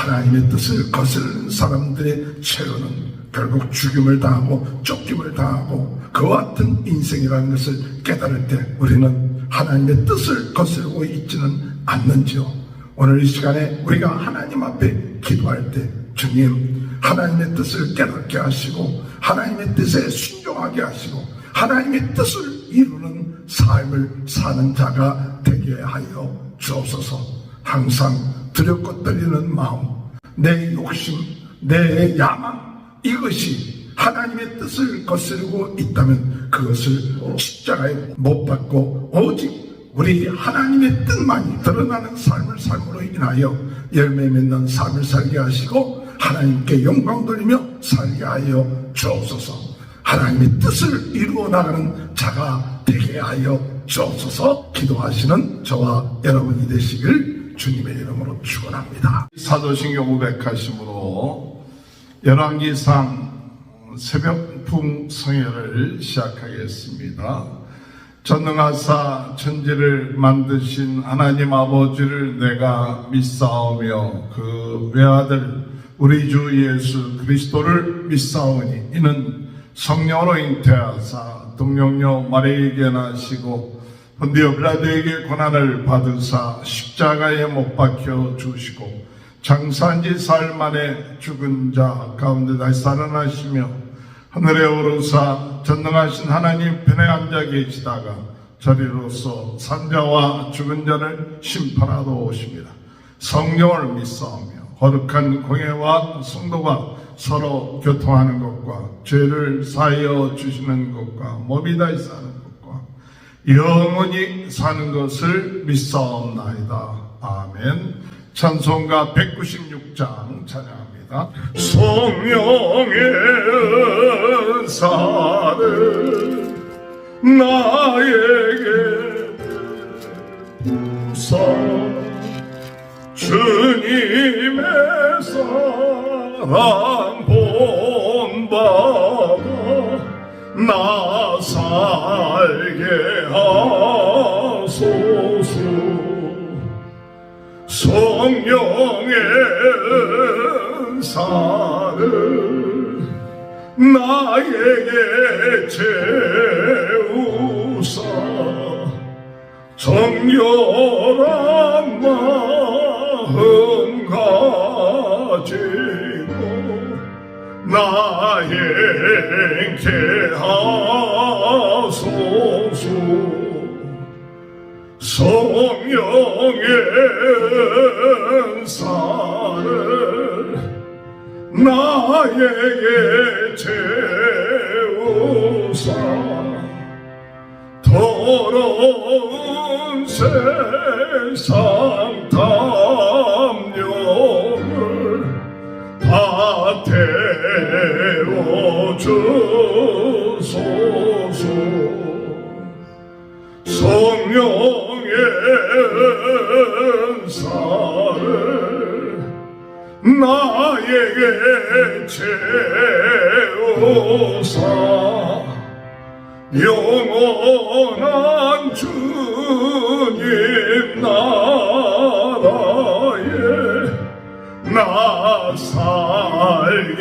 하나님의 뜻을 거스르는 사람들의 최후는 결국 죽임을 당하고 쫓김을 당하고 그와 같은 인생이라는 것을 깨달을 때 우리는 하나님의 뜻을 거스르고 있지는 않는지요. 오늘 이 시간에 우리가 하나님 앞에 기도할 때 주님 하나님의 뜻을 깨닫게 하시고 하나님의 뜻에 순종하게 하시고 하나님의 뜻을 이루는 삶을 사는 자가 되게 하여 주옵소서. 항상 두렵고 떨리는 마음, 내 욕심, 내 야망, 이것이 하나님의 뜻을 거스르고 있다면 그것을 십자가에 못 박고 오직 우리 하나님의 뜻만이 드러나는 삶을 삶으로 인하여 열매 맺는 삶을 살게 하시고 하나님께 영광 돌리며 살게 하여 주옵소서. 하나님의 뜻을 이루어 나가는 자가 되게 하여 주옵소서. 기도하시는 저와 여러분이 되시길 주님의 이름으로 축원합니다. 사도신경 500하심으로 열왕기상 새벽풍 성회를 시작하겠습니다. 전능하사 천지를 만드신 하나님 아버지를 내가 믿사오며 그 외아들 우리 주 예수 그리스도를 믿사오니 이는 성령으로 잉태하사 동정녀 마리아에게 나시고 본디오 빌라도에게 고난을 받으사 십자가에 못 박혀 주시고 장사한 지 사흘 만에 죽은 자 가운데 다시 살아나시며 하늘에 오르사 전능하신 하나님 편에 앉아 계시다가 저리로서 산자와 죽은 자를 심판하러 오십니다. 성령을 믿사오며 거룩한 공예와 성도가 서로 교통하는 것과 죄를 사하여 주시는 것과 몸이 다시 사는 것과 영원히 사는 것을 믿사옵나이다. 아멘. 찬송가 196장 찬양합니다. 성령의 은사를 나에게 부사 주님의 사랑 본받아 나 살게 하소서. 성령의 은사를 나에게 채우사 정결한 마음 가지고 나 행케 하소서. 성령의 은사를 나에게 채우사 더러운 세상 담력을 다 태워주소서. 성령의 은사를 나에게 채우사 영원한 주님 나라에 나 살게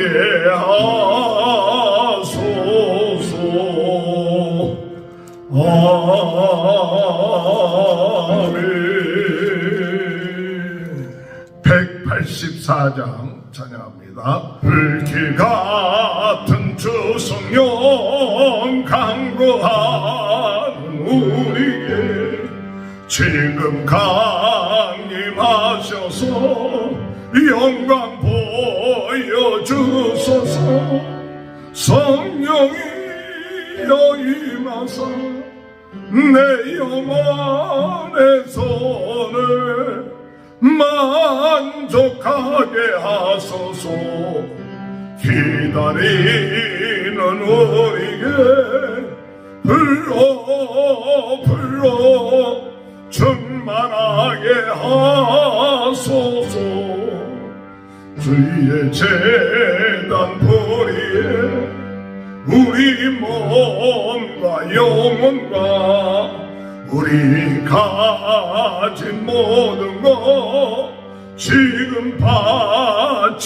하소서. 아멘. 184장 찬양합니다. 불길 같은 주 성령 강구하는 우리에게 지금 강림하셔서 영광 보여주소서. 성령이여 임하사 내 영혼의 손을 만족하게 하소서. 기다리는 우리에게 불러 충만하게 하소서. 주의 제단 보리에 우리 몸과 영혼과 우리 가진 모든 것 지금 바치옵니다.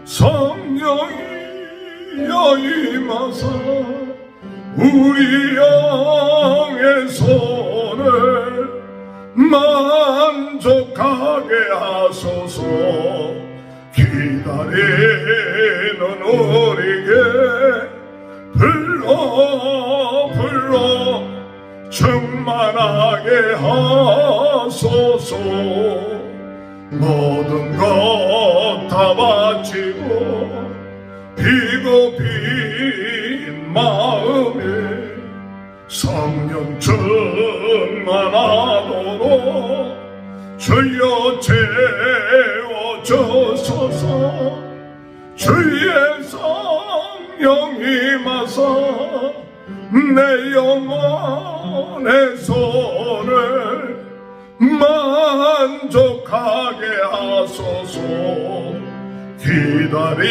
성령이여 임하사 우리 영의 손을 만족하게 하소서. 기다리는 우리에게 불러 충만하게 하소서. 모든 것 다 바치고 비고 빈 마음에 성령 충만하도록 주여 채워주소서. 주의 성령 임하사 내 영혼의 손을 만족하게 하소서. 기다리는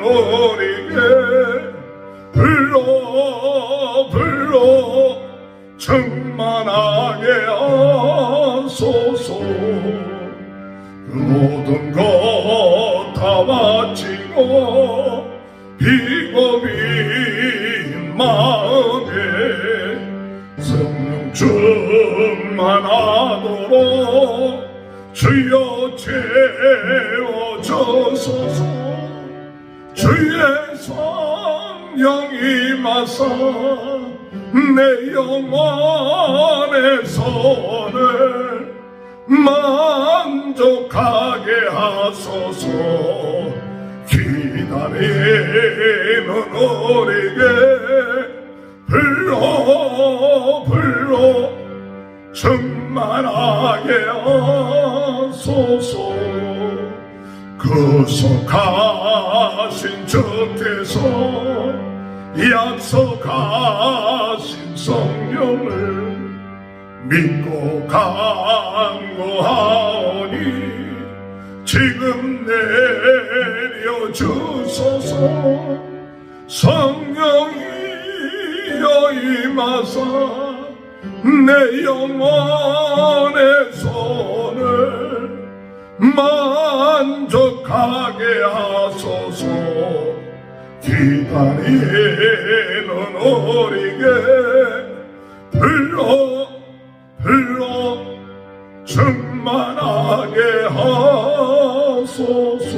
우리에게 불러 충만하게 하소서. 그 모든 것 다 바치고 비고 빈 마음에 성령 충만하도록 주여 채워주소서. 주의 성령 임하사 내 영혼의 손을 만족하게 하소서. 기다리는 우리에게 불러 충만하게 하소서. 구속하신 주께서 약속하신 성령을 믿고 간구하오니 지금 내려주소서. 성령이여 임하사 내 영혼의 손을 만족하게 하소서. 기다리는 우리에게 불러 충만하게 하소서.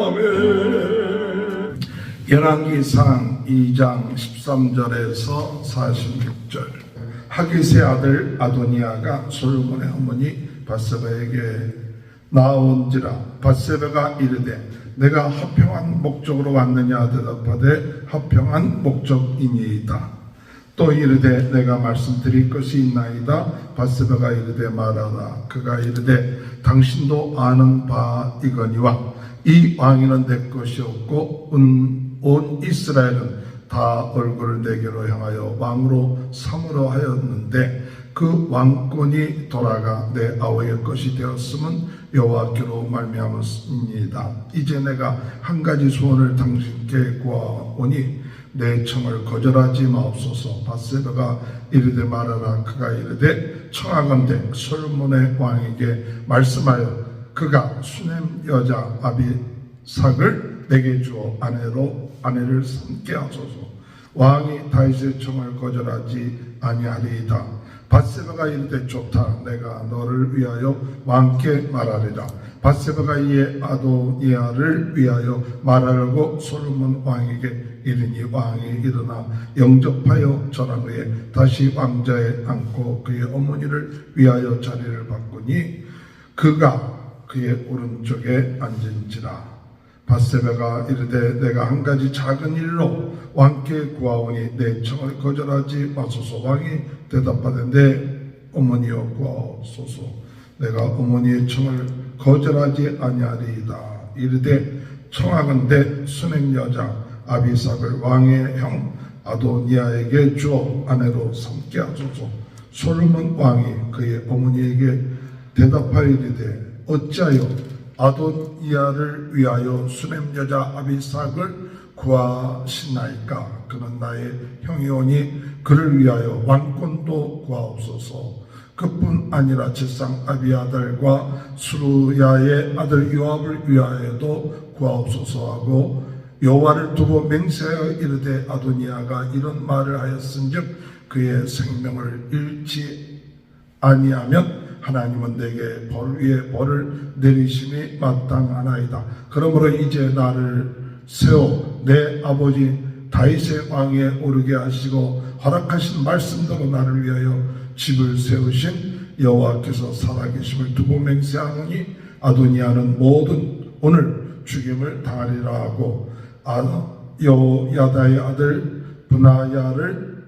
아멘. 열왕기상 2장 13절에서 46절. 하깃의 아들 아도니아가 솔로몬의 어머니 밧세바에게 나온지라. 밧세바가 이르되 내가 합평한 목적으로 왔느냐 대답하되 합평한 목적이니이다. 또 이르되 내가 말씀드릴 것이 있나이다. 밧세바가 이르되 말하라. 그가 이르되 당신도 아는 바이거니와 이 왕위는 내 것이 없고 온 이스라엘은 다 얼굴을 내게로 향하여 왕으로 삼으려 하였는데 그 왕권이 돌아가 내 아우의 것이 되었음은 여호와께로 말미암았습니다. 이제 내가 한 가지 소원을 당신께 구하오니 내 청을 거절하지 마옵소서. 밧세바가 이르되 말하라. 그가 이르되 청하건대 솔로몬의 왕에게 말씀하여 그가 수넴 여자 아비삭을 내게 주어 아내를 삼게 하소서. 왕이 다윗의 청을 거절하지 아니하리이다. 밧세바가 이르되 좋다. 내가 너를 위하여 왕께 말하리라. 밧세바가 이에 아도니아를 위하여 말하려고 솔로몬 왕에게 이르니 왕이 일어나 영접하여 전한 후에 다시 왕자에 앉고 그의 어머니를 위하여 자리를 바꾸니 그가 그의 오른쪽에 앉은지라. 밧세바가 이르되 내가 한 가지 작은 일로 왕께 구하오니 내 청을 거절하지 마소서. 왕이 대답하되 내 어머니여 구하소서. 내가 어머니의 청을 거절하지 아니하리이다. 이르되 청하건대 수넴 여자 아비삭을 왕의 형 아도니아에게 주어 아내로 삼게 하소서. 솔로몬 왕이 그의 어머니에게 대답하이르되 어찌하여 아도니아를 위하여 수넴 여자 아비삭을 구하시나이까. 그는 나의 형이오니 그를 위하여 왕권도 구하옵소서. 그뿐 아니라 제상 아비아달과 수루야의 아들 요압을 위하여도 구하옵소서 하고 여호와를 두고 맹세하여 이르되 아도니아가 이런 말을 하였은즉 그의 생명을 잃지 아니하면 하나님은 내게 벌 위에 벌을 내리심이 마땅하나이다. 그러므로 이제 나를 세워 내 아버지 다윗의 왕에 오르게 하시고 허락하신 말씀대로 나를 위하여 집을 세우신 여호와께서 살아계심을 두고 맹세하노니 아도니아는 모든 오늘 죽임을 당하리라 하고 여호야다의 아들 브나야를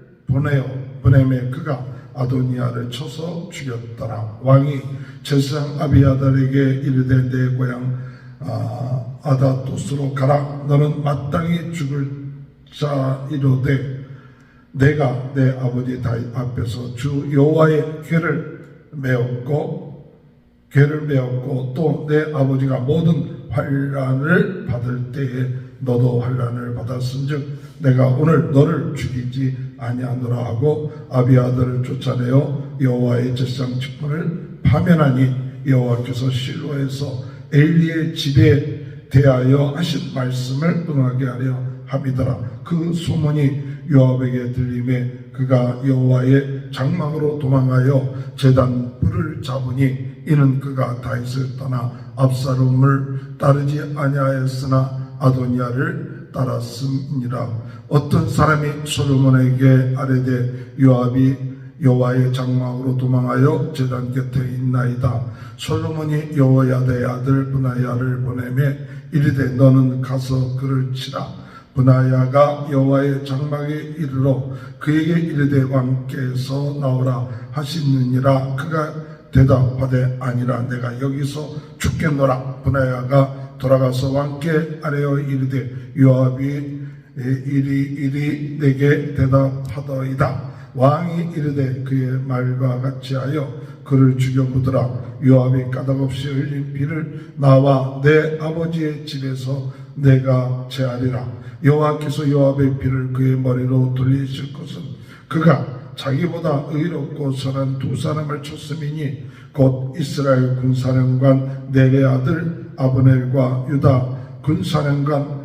보내매 그가 아도니아를 쳐서 죽였더라. 왕이 제사장 아비아달에게 이르되 내 고향 아다토스로 가라. 너는 마땅히 죽을 자이로되 내가 내 아버지 다윗 앞에서 주 여호와의 궤를 메었고 또 내 아버지가 모든 환난을 받을 때에 너도 환난을 받았은즉 내가 오늘 너를 죽이지 아니하노라 하고 아비아들을 쫓아내어 여호와의 제사장 직분을 파면하니 여호와께서 실로에서 엘리의 집에 대하여 하신 말씀을 응하게 하려 함이더라. 그 소문이 요압에게 들림에 그가 여호와의 장막으로 도망하여 제단 뿔을 잡으니 이는 그가 다윗을 떠나 압살롬을 따르지 아니하였으나 아도니아를 따랐음이니라. 어떤 사람이 솔로몬에게 아뢰되 요압이 여호와의 장막으로 도망하여 제단 곁에 있나이다. 솔로몬이 여호야다의 아들 브나야를 보내매 이르되 너는 가서 그를 치라. 브나야가 여호와의 장막에 이르러 그에게 이르되 왕께서 나오라 하시느니라. 그가 대답하되 아니라 내가 여기서 죽겠노라. 브나야가 돌아가서 왕께 아뢰어 이르되 요압이 이리 내게 대답하더이다. 왕이 이르되 그의 말과 같이 하여 그를 죽여보더라. 요압이 까닭없이 흘린 피를 나와 내 아버지의 집에서 내가 제하리라. 여호와께서 요압의 피를 그의 머리로 돌리실 것은 그가 자기보다 의롭고 선한 두 사람을 쳤음이니 곧 이스라엘 군사령관 넬의 아들 아브넬과 유다 군사령관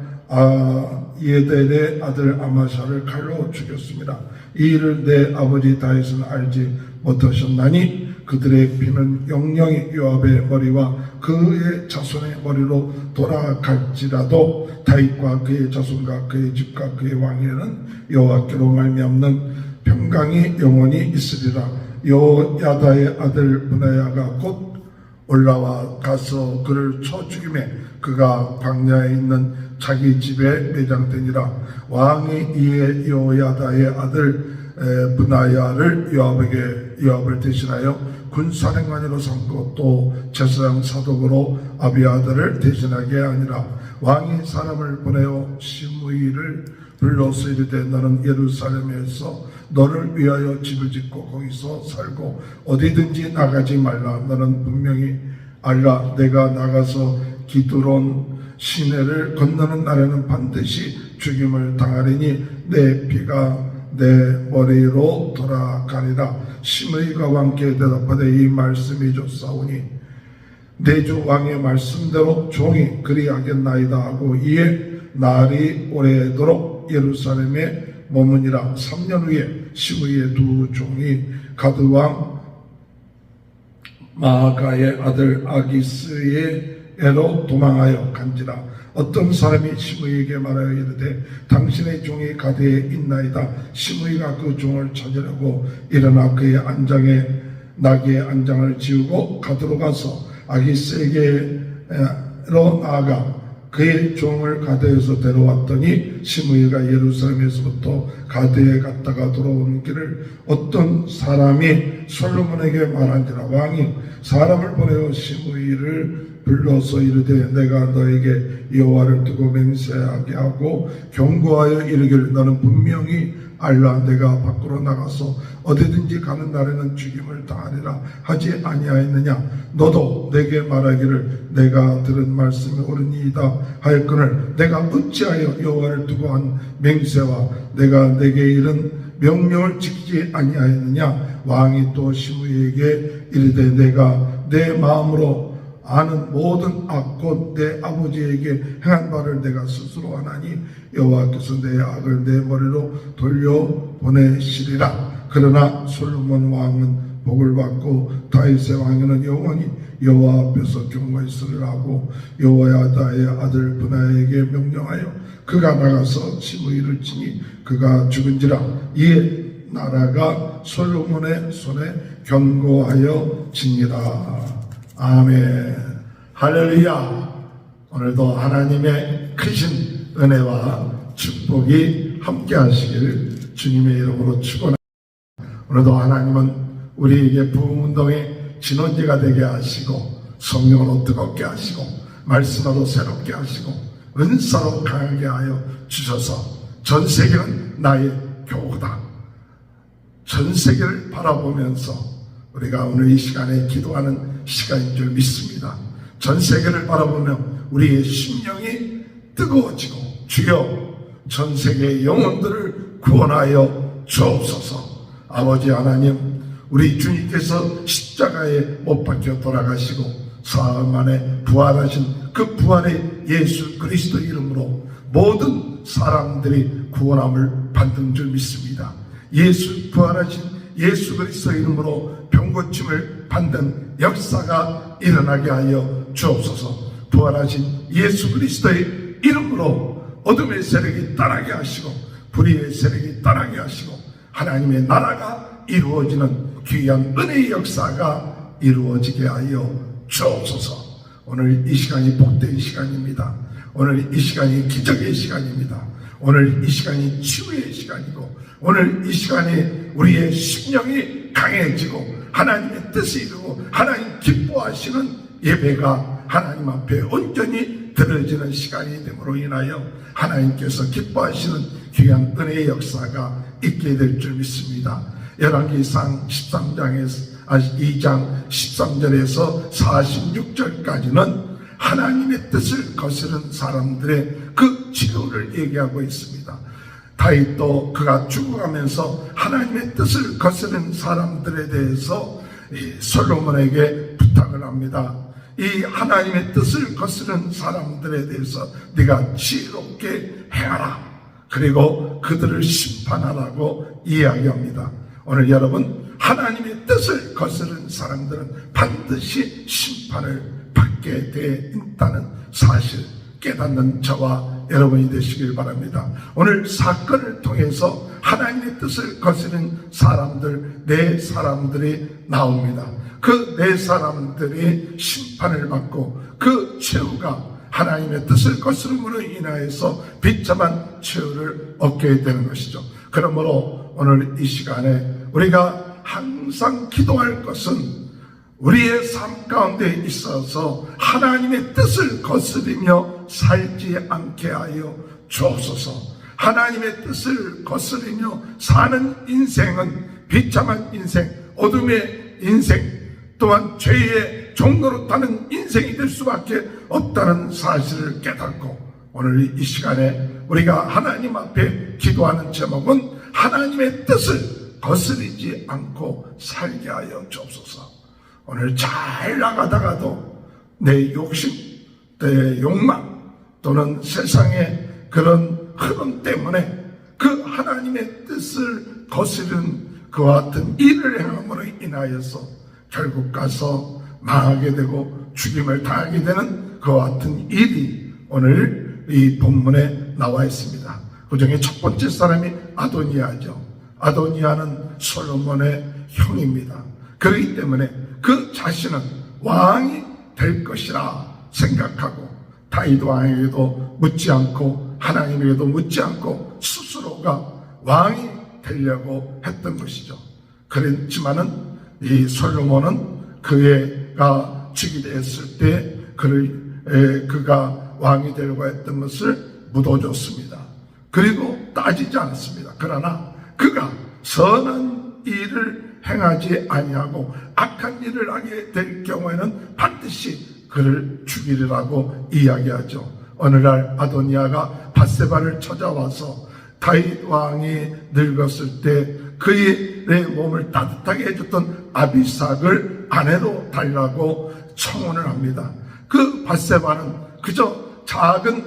예델의 아들 아마샤를 칼로 죽였습니다. 이 일을 내 아버지 다윗은 알지 못하셨나니 그들의 피는 영영이 요압의 머리와 그의 자손의 머리로 돌아갈지라도 다윗과 그의 자손과 그의 집과 그의 왕에는 여호와께로 말미암는 평강이 영원히 있으리라. 여호야다의 아들 브나야가 곧 올라와 가서 그를 쳐 죽이매 그가 광야에 있는 자기 집에 매장되니라. 왕이 이에 여호야다의 아들 브나야를 요압을 대신하여 군사령관으로 삼고 또 제사장 사독으로 아비아들을 대신하게 하니라. 왕이 사람을 보내어 시므이를 불러서 이르되 너는 예루살렘에서 너를 위하여 집을 짓고 거기서 살고 어디든지 나가지 말라. 너는 분명히 알라. 내가 나가서 기드론 시내를 건너는 날에는 반드시 죽임을 당하리니 내 피가 내 머리로 돌아가리라. 시므이가 왕께 대답하되 이 말씀이 좋사오니 내 주 왕의 말씀대로 종이 그리하겠나이다 하고 이에 날이 오래도록 예루살렘에 머무니라. 3년 후에 시므이의 두 종이 가드왕 마아가의 아들 아기스의 애로 도망하여 간지라. 어떤 사람이 시므이에게 말하여 이르되 당신의 종이 가드에 있나이다. 시므이가 그 종을 찾으려고 일어나 그의 안장에 나귀의 안장을 지우고 가드로 가서 아기스에게로 나아가 그의 종을 가드에서 데려왔더니 시므이가 예루살렘에서부터 가드에 갔다가 돌아온 길을 어떤 사람이 솔로몬에게 말한지라. 왕이 사람을 보내어 시므이를 불러서 이르되 내가 너에게 여호와를 두고 맹세하게 하고 경고하여 이르기를 너는 분명히 알라. 내가 밖으로 나가서 어디든지 가는 날에는 죽임을 당하리라 하지 아니하였느냐. 너도 내게 말하기를 내가 들은 말씀이 옳으니이다 하였거늘 내가 어찌하여 여호와를 두고 한 맹세와 내가 내게 이른 명령을 지키지 아니하였느냐. 왕이 또 시므이에게 이르되 내가 내 마음으로 아는 모든 악 곧 내 아버지에게 행한 바를 내가 스스로 하나니 여호와께서 내 악을 내 머리로 돌려보내시리라. 그러나 솔로몬 왕은 복을 받고 다윗의 왕에는 영원히 여호와 앞에서 경고했으리라 하고 여호야다의 아들 브나에게 명령하여 그가 나가서 시므이를 치니 그가 죽은지라. 이에 나라가 솔로몬의 손에 견고하여 지니라. 아멘. 할렐루야. 오늘도 하나님의 크신 은혜와 축복이 함께 하시길 주님의 이름으로 축원합니다. 오늘도 하나님은 우리에게 부흥운동의 진원지가 되게 하시고 성령으로 뜨겁게 하시고 말씀으로 새롭게 하시고 은사로 강하게 하여 주셔서 전 세계는 나의 교구다. 전 세계를 바라보면서 우리가 오늘 이 시간에 기도하는 시간인 줄 믿습니다. 전 세계를 바라보며 우리의 심령이 뜨거워지고 주여 전 세계의 영혼들을 구원하여 주옵소서. 아버지 하나님, 우리 주님께서 십자가에 못 박혀 돌아가시고 사흘 만에 부활하신 그 부활의 예수 그리스도 이름으로 모든 사람들이 구원함을 받는 줄 믿습니다. 예수 부활하신 예수 그리스도 이름으로 병고침을 받는 역사가 일어나게 하여 주옵소서. 부활하신 예수 그리스도의 이름으로 어둠의 세력이 떠나게 하시고 불의의 세력이 떠나게 하시고 하나님의 나라가 이루어지는 귀한 은혜의 역사가 이루어지게 하여 주옵소서. 오늘 이 시간이 복된 시간입니다. 오늘 이 시간이 기적의 시간입니다. 오늘 이 시간이 치유의 시간이고 오늘 이 시간이 우리의 심령이 강해지고 하나님의 뜻이 이루고 하나님 기뻐하시는 예배가 하나님 앞에 온전히 드려지는 시간이 됨으로 인하여 하나님께서 기뻐하시는 귀한 은혜의 역사가 있게 될 줄 믿습니다. 열왕기상 2장 13절에서 46절까지는 하나님의 뜻을 거스른 사람들의 그 치료를 얘기하고 있습니다. 다윗도 그가 죽어가면서 하나님의 뜻을 거스른 사람들에 대해서 솔로몬에게 부탁을 합니다. 이 하나님의 뜻을 거스른 사람들에 대해서 네가 지혜롭게 행하라. 그리고 그들을 심판하라고 이야기합니다. 오늘 여러분, 하나님의 뜻을 거스른 사람들은 반드시 심판을 받게 돼 있다는 사실 깨닫는 저와 여러분이 되시길 바랍니다. 오늘 사건을 통해서 하나님의 뜻을 거스른 사람들, 네 사람들이 나옵니다. 그 네 사람들이 심판을 받고 그 최후가 하나님의 뜻을 거스름으로 인하여서 비참한 최후를 얻게 되는 것이죠. 그러므로 오늘 이 시간에 우리가 항상 기도할 것은 우리의 삶 가운데 있어서 하나님의 뜻을 거스리며 살지 않게 하여 주옵소서. 하나님의 뜻을 거스리며 사는 인생은 비참한 인생, 어둠의 인생, 또한 죄의 종로로 타는 인생이 될 수밖에 없다는 사실을 깨닫고 오늘 이 시간에 우리가 하나님 앞에 기도하는 제목은 하나님의 뜻을 거스리지 않고 살게 하여 주옵소서. 오늘 잘 나가다가도 내 욕심, 내 욕망 또는 세상의 그런 흐름 때문에 그 하나님의 뜻을 거스른 그와 같은 일을 행함으로 인하여서 결국 가서 망하게 되고 죽임을 당하게 되는 그와 같은 일이 오늘 이 본문에 나와 있습니다. 그 중에 첫 번째 사람이 아도니아죠. 아도니아는 솔로몬의 형입니다. 그렇기 때문에 그 자신은 왕이 될 것이라 생각하고 다윗 왕에게도 묻지 않고 하나님에게도 묻지 않고 스스로가 왕이 되려고 했던 것이죠. 그렇지만은 이 솔로몬은 그가 즉위됐을 때 그가 왕이 되려고 했던 것을 묻어줬습니다. 그리고 따지지 않았습니다. 그러나 그가 선한 일을 행하지 아니하고 악한 일을 하게 될 경우에는 반드시 그를 죽이리라고 이야기하죠. 어느 날 아도니아가 밧세바를 찾아와서 다윗 왕이 늙었을 때 그의 몸을 따뜻하게 해줬던 아비삭을 아내로 달라고 청혼을 합니다. 그 밧세바는 그저 작은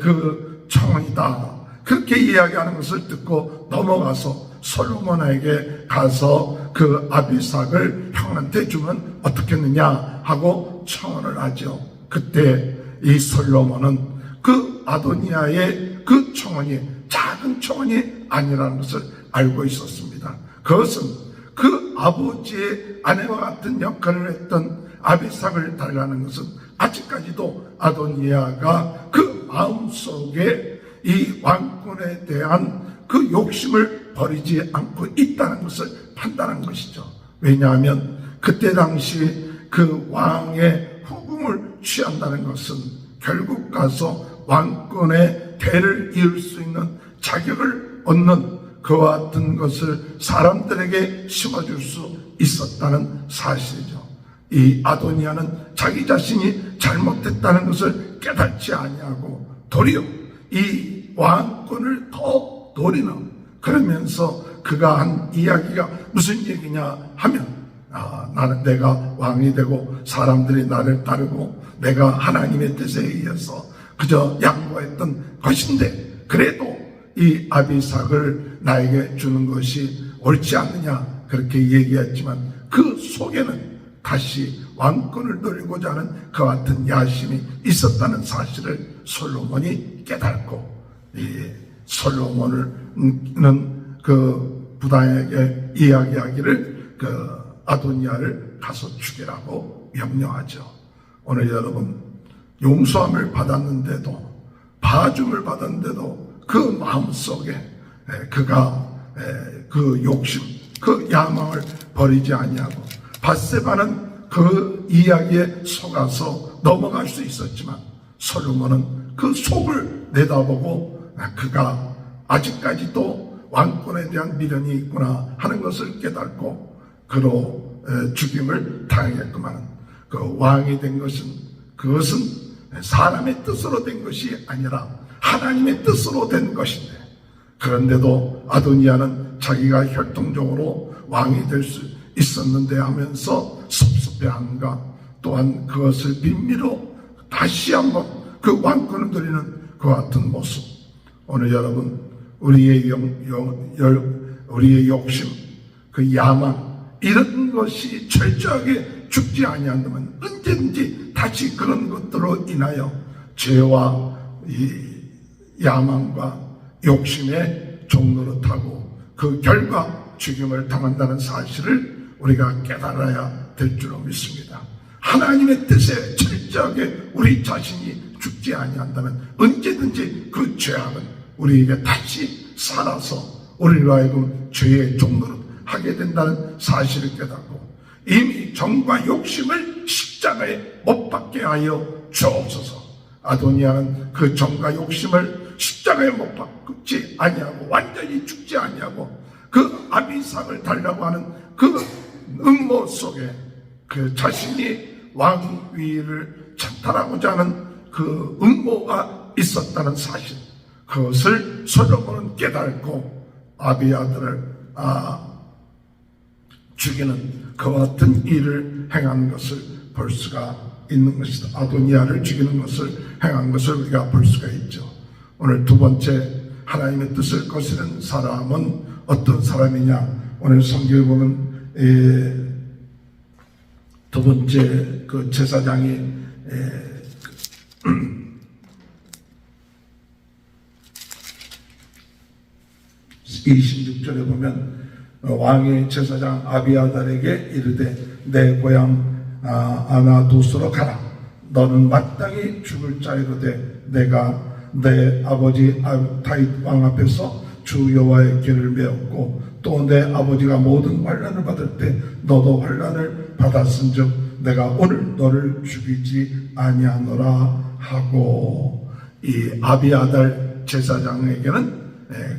그 청혼이다, 그렇게 이야기하는 것을 듣고 넘어가서 솔로몬에게 가서 그 아비삭을 형한테 주면 어떻겠느냐 하고 청혼을 하죠. 그때 이 솔로몬은 그 아도니아의 그 청혼이 작은 청혼이 아니라는 것을 알고 있었습니다. 그것은 그 아버지의 아내와 같은 역할을 했던 아비삭을 달라는 것은 아직까지도 아도니아가 그 마음속에 이 왕권에 대한 그 욕심을 버리지 않고 있다는 것을 판단한 것이죠. 왜냐하면 그때 당시 그 왕의 후궁을 취한다는 것은 결국 가서 왕권의 대를 이을 수 있는 자격을 얻는 그와 같은 것을 사람들에게 심어줄 수 있었다는 사실이죠. 이 아도니아는 자기 자신이 잘못했다는 것을 깨닫지 아니하고 도리어 이 왕권을 더 노리는, 그러면서 그가 한 이야기가 무슨 얘기냐 하면 나는 내가 왕이 되고 사람들이 나를 따르고 내가 하나님의 뜻에 의해서 그저 양보했던 것인데 그래도 이 아비삭을 나에게 주는 것이 옳지 않느냐 그렇게 얘기했지만 그 속에는 다시 왕권을 누리고자 하는 그 같은 야심이 있었다는 사실을 솔로몬이 깨닫고, 이 솔로몬은 그 부다에게 이야기하기를 그 아도니아를 가서 죽이라고 명령하죠. 오늘 여러분, 용서함을 받았는데도, 봐줌을 받았는데도 그 마음속에 그가 그 욕심, 그 야망을 버리지 아니하고, 밧세바는 그 이야기에 속아서 넘어갈 수 있었지만 솔로몬은 그 속을 내다보고 그가 아직까지도 왕권에 대한 미련이 있구나 하는 것을 깨닫고 그로 죽임을 당하겠구만. 그 왕이 된 것은, 그것은 사람의 뜻으로 된 것이 아니라 하나님의 뜻으로 된 것인데, 그런데도 아도니아는 자기가 혈통적으로 왕이 될 수 있었는데 하면서 섭섭해한가, 또한 그것을 빌미로 다시 한번 그 왕권을 누리는 그 같은 모습. 오늘 여러분, 우리의 우리의 욕심, 그 야망, 이런 것이 철저하게 죽지 아니한다면 언제든지 다시 그런 것들로 인하여 죄와 이 야망과 욕심의 종로로 타고 그 결과 죽임을 당한다는 사실을 우리가 깨달아야 될 줄로 믿습니다. 하나님의 뜻에 철저하게 우리 자신이 죽지 아니한다면 언제든지 그 죄악은 우리에게 다시 살아서 우리로 하여금 죄의 종로를 하게 된다는 사실을 깨닫고, 이미 정과 욕심을 십자가에 못 박게 하여 주옵소서. 아도니아는 그 정과 욕심을 십자가에 못 박지 아니하고 완전히 죽지 아니하고 그 아비삭을 달라고 하는 그 음모 속에 그 자신이 왕위를 찬탈하고자 하는 그 음모가 있었다는 사실, 그것을 솔로몬은 깨닫고 아비아들을 죽이는 그와 같은 일을 행한 것을 볼 수가 있는 것이다. 아도니아를 죽이는 것을 행한 것을 우리가 볼 수가 있죠. 오늘 두 번째, 하나님의 뜻을 거스르는 사람은 어떤 사람이냐? 오늘 성경에 보면 두 번째 그 제사장이 26절에 보면 왕의 제사장 아비아달에게 이르되 내 고향 아나도스로 가라. 너는 마땅히 죽을 자이로되 내가 내 아버지 다윗 왕 앞에서 주 여호와의 길을 메었고 또 내 아버지가 모든 환난을 받을 때 너도 환난을 받았은즉 내가 오늘 너를 죽이지 아니하노라 하고, 이 아비아달 제사장에게는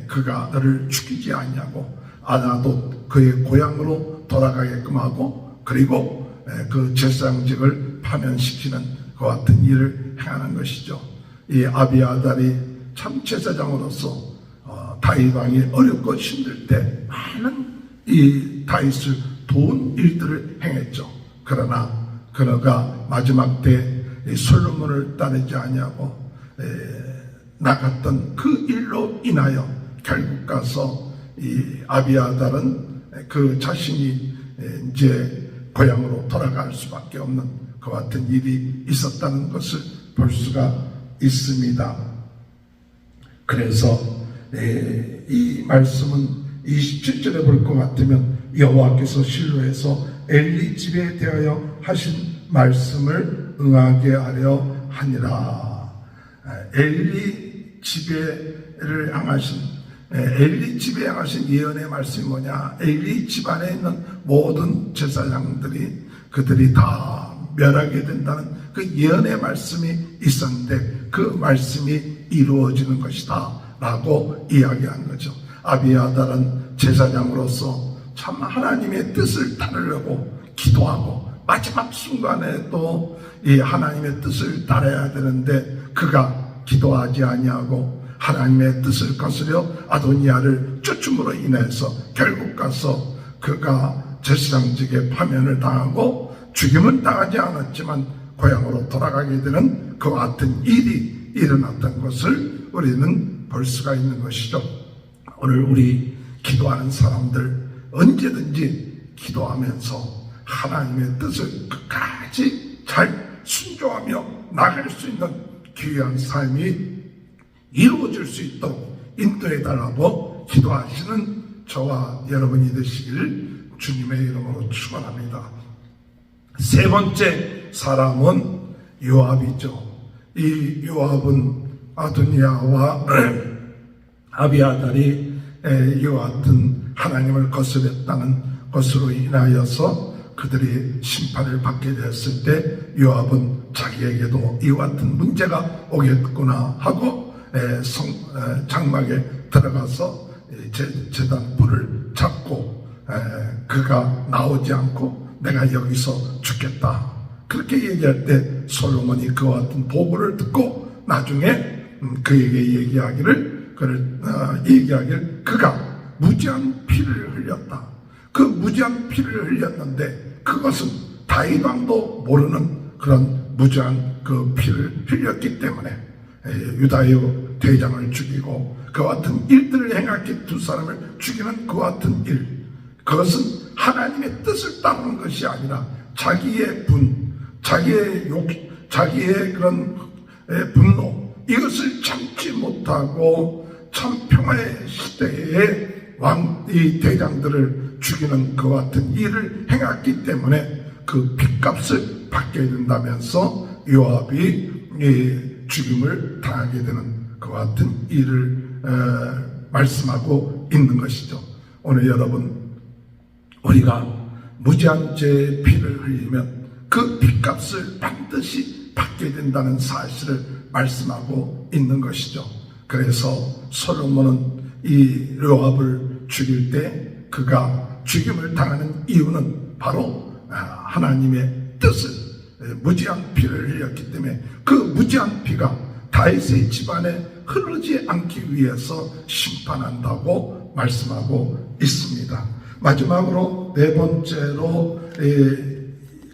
그가 너를 죽이지 않냐고 나도 그의 고향으로 돌아가게끔 하고 그리고 그 제사장직을 파면시키는 그와 같은 일을 행하는 것이죠. 이 아비아달이 참 제사장으로서 다윗 왕이 어렵고 힘들 때 많은 이 다윗을 도운 일들을 행했죠. 그러나 그가 마지막 때 솔로몬을 따르지 아니하고 나갔던 그 일로 인하여 결국 가서 이 아비아달은 그 자신이 이제 고향으로 돌아갈 수밖에 없는 그 같은 일이 있었다는 것을 볼 수가 있습니다. 그래서 이 말씀은 27절에 볼 것 같으면 여호와께서 실로에서 엘리 집에 대하여 하신 말씀을 응하게 하려 하니라. 엘리 집에를 향하신 엘리 집에 향하신 예언의 말씀이 뭐냐? 엘리 집안에 있는 모든 제사장들이 그들이 다 멸하게 된다는 그 예언의 말씀이 있었는데 그 말씀이 이루어지는 것이다 라고 이야기한 거죠. 아비아달은 제사장으로서 참 하나님의 뜻을 따르려고 기도하고 마지막 순간에 또 이 하나님의 뜻을 따라야 되는데 그가 기도하지 아니하고 하나님의 뜻을 거스려 아도니아를 쫓음으로 인해서 결국 가서 그가 제사장직에 파면을 당하고 죽임은 당하지 않았지만 고향으로 돌아가게 되는 그와 같은 일이 일어났던 것을 우리는 볼 수가 있는 것이죠. 오늘 우리 기도하는 사람들 언제든지 기도하면서 하나님의 뜻을 끝까지 잘 순종하며 나갈 수 있는 귀한 삶이 이루어질 수 있도록 인도해달라고 기도하시는 저와 여러분이 되시기를 주님의 이름으로 축원합니다. 세 번째 사람은 요압이죠. 이 요압은 아도니아와 아비아달이 이와 같은 하나님을 거스렸다는 것으로 인하여서 그들이 심판을 받게 되었을 때 요압은 자기에게도 이와 같은 문제가 오겠구나 하고 장막에 들어가서 제단 불을 잡고 그가 나오지 않고 내가 여기서 죽겠다 그렇게 얘기할 때 솔로몬이 그와 같은 보고를 듣고 나중에 그에게 얘기하기를 그가 무지한 피를 흘렸다. 그 무지한 피를 흘렸는데 그것은 다윗 왕도 모르는 그런 무지한 그 피를 흘렸기 때문에 유다의 대장을 죽이고 그와 같은 일들을 행하게 두 사람을 죽이는 그와 같은 일, 그것은 하나님의 뜻을 따르는 것이 아니라 자기의 자기의 그런 분노, 이것을 참지 못하고 참 평화의 시대에 이 대장들을 죽이는 그와 같은 일을 행했기 때문에 그 핏값을 받게 된다면서 요압이 죽임을 당하게 되는 그와 같은 일을 말씀하고 있는 것이죠. 오늘 여러분, 우리가 무지한 죄의 피를 흘리면 그 핏값을 반드시 받게 된다는 사실을 말씀하고 있는 것이죠. 그래서 솔로몬은 이 요압을 죽일 때 그가 죽임을 당하는 이유는 바로 하나님의 뜻을 무지한 피를 흘렸기 때문에 그 무지한 피가 다윗의 집안에 흐르지 않기 위해서 심판한다고 말씀하고 있습니다. 마지막으로 네 번째로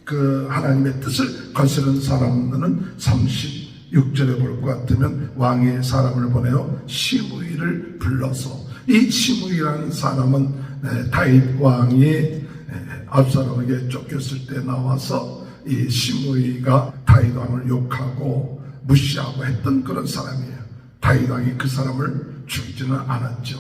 그 하나님의 뜻을 거스른 사람은 36절에 볼 것 같으면 왕의 사람을 보내어 시므이를 불러서, 이 시므이라는 사람은 다윗 왕이 압살롬에게 쫓겼을 때 나와서 이 시므이가 다윗 왕을 욕하고 무시하고 했던 그런 사람이에요. 다윗 왕이 그 사람을 죽이지는 않았죠.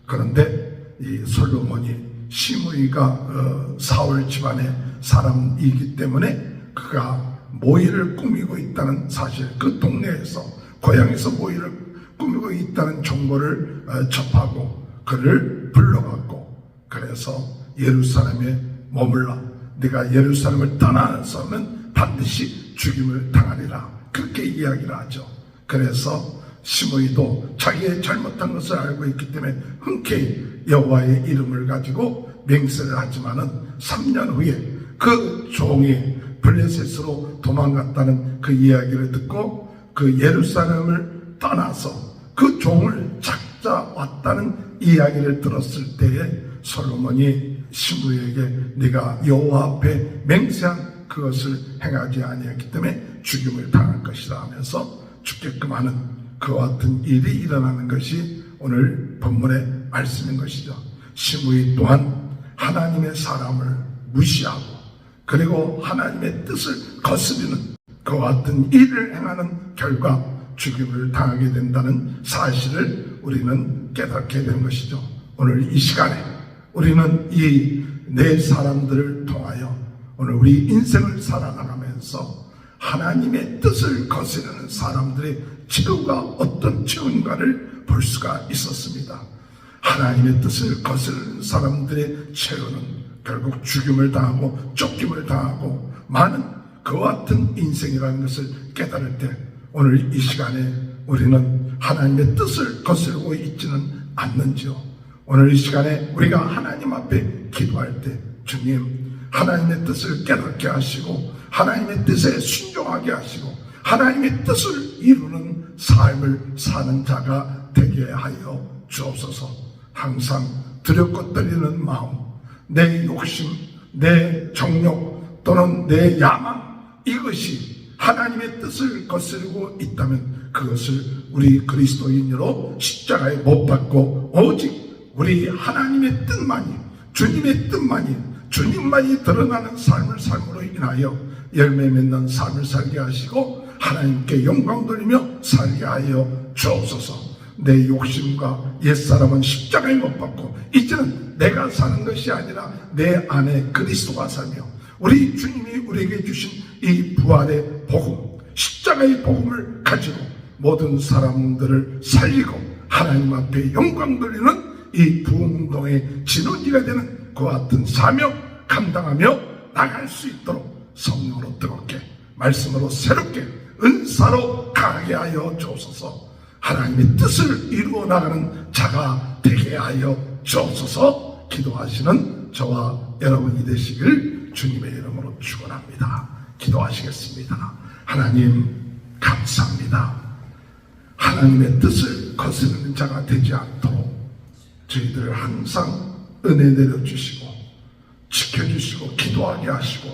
그런데 이 솔로몬이 시므이가 사울 집안의 사람이기 때문에 그가 모의를 꾸미고 있다는 사실, 그 동네에서 고향에서 모의를 꾸미고 있다는 정보를 접하고 그를 불러갔고, 그래서 예루살렘에 머물러 네가 예루살렘을 떠나서는 반드시 죽임을 당하리라, 그렇게 이야기를 하죠. 그래서 시므이도 자기의 잘못한 것을 알고 있기 때문에 흔쾌히 여호와의 이름을 가지고 맹세를 하지만은 3년 후에 그 종이 블레셋으로 도망갔다는 그 이야기를 듣고 그 예루살렘을 떠나서 그 종을 찾아왔다는 이야기를 들었을 때에 솔로몬이 시므이에게 네가 여호와 앞에 맹세한 그것을 행하지 아니했기 때문에 죽임을 당할 것이다 하면서 죽게끔 하는 그와 같은 일이 일어나는 것이 오늘 본문의 말씀인 것이죠. 시므이 또한 하나님의 사람을 무시하고 그리고 하나님의 뜻을 거스르는 그와 같은 일을 행하는 결과 죽임을 당하게 된다는 사실을 우리는 깨닫게 되는 것이죠. 오늘 이 시간에 우리는 이 네 사람들을 통하여 오늘 우리 인생을 살아나가면서 하나님의 뜻을 거스르는 사람들의 최후가 어떤 최후인가를 볼 수가 있었습니다. 하나님의 뜻을 거스르는 사람들의 최후는 결국 죽임을 당하고 쫓김을 당하고 많은 그와 같은 인생이라는 것을 깨달을 때 오늘 이 시간에 우리는 하나님의 뜻을 거스르고 있지는 않는지요. 오늘 이 시간에 우리가 하나님 앞에 기도할 때 주님 하나님의 뜻을 깨닫게 하시고 하나님의 뜻에 순종하게 하시고 하나님의 뜻을 이루는 삶을 사는 자가 되게 하여 주옵소서. 항상 두렵고 떨리는 마음, 내 욕심, 내 정욕 또는 내 야망 이것이 하나님의 뜻을 거스르고 있다면 그것을 우리 그리스도인으로 십자가에 못 박고 오직 우리 하나님의 뜻만이 주님의 뜻만이 주님만이 드러나는 삶을 삶으로 인하여 열매 맺는 삶을 살게 하시고 하나님께 영광 돌리며 살게 하여 주옵소서. 내 욕심과 옛사람은 십자가에 못 박고 이제는 내가 사는 것이 아니라 내 안에 그리스도가 살며 우리 주님이 우리에게 주신 이 부활의 복음 십자가의 복음을 가지고 모든 사람들을 살리고 하나님 앞에 영광 돌리는 이 부흥운동의 진원지가 되는 그와 같은 사명 감당하며 나갈 수 있도록 성령으로 뜨겁게 말씀으로 새롭게 은사로 강하게 하여 주옵소서. 하나님의 뜻을 이루어 나가는 자가 되게 하여 주옵소서. 기도하시는 저와 여러분이 되시길 주님의 이름으로 축원합니다. 기도하시겠습니다. 하나님 감사합니다. 하나님의 뜻을 거스르는 자가 되지 않도록 저희들을 항상 은혜 내려주시고 지켜주시고 기도하게 하시고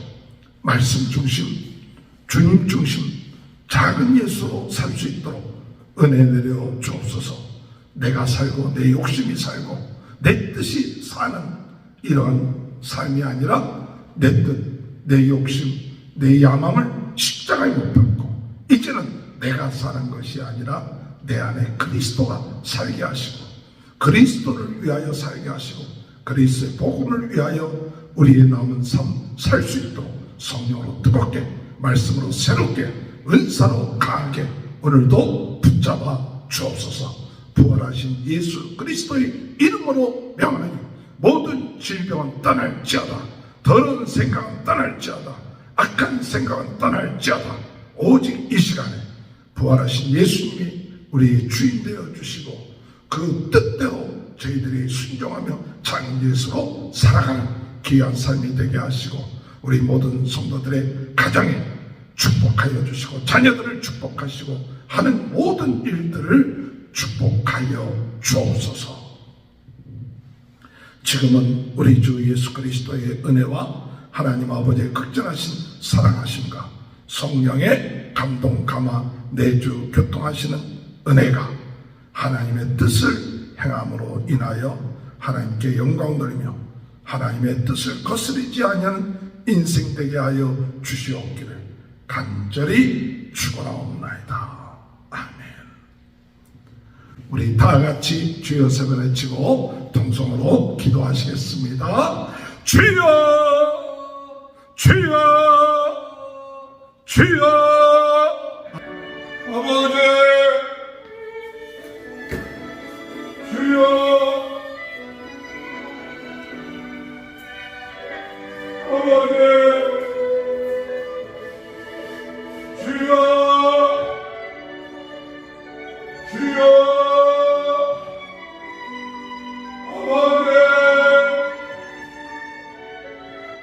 말씀 중심 주님 중심 작은 예수로 살 수 있도록 은혜 내려 주옵소서. 내가 살고 내 욕심이 살고 내 뜻이 사는 이러한 삶이 아니라 내 뜻, 내 욕심, 내 야망을 십자가에 못 박고 이제는 내가 사는 것이 아니라 내 안에 그리스도가 살게 하시고 그리스도를 위하여 살게 하시고 그리스도의 복음을 위하여 우리의 남은 삶 살 수 있도록 성령으로 뜨겁게 말씀으로 새롭게 은사로 강하게 오늘도 붙잡아 주옵소서. 부활하신 예수 그리스도의 이름으로 명하니 모든 질병은 떠날지어다. 더러운 생각은 떠날지어다. 악한 생각은 떠날지어다. 오직 이 시간에 부활하신 예수님이 우리의 주인 되어 주시고 그 뜻대로 저희들이 순종하며 작은 예수로 살아가는 귀한 삶이 되게 하시고 우리 모든 성도들의 가정에 축복하여 주시고 자녀들을 축복하시고 하는 모든 일들을 축복하여 주옵소서. 지금은 우리 주 예수 그리스도의 은혜와 하나님 아버지의 극진하신 사랑하심과 성령의 감동 감화 내주 교통하시는 은혜가 하나님의 뜻을 행함으로 인하여 하나님께 영광 돌리며 하나님의 뜻을 거스르지 아니하는 인생 되게 하여 주시옵기를 간절히 축원하옵나이다. 아멘. 우리 다 같이 주여 세 번 외치고 동성으로 기도하시겠습니다. 주여 주여 주여. 아버지 주여 아버지 주여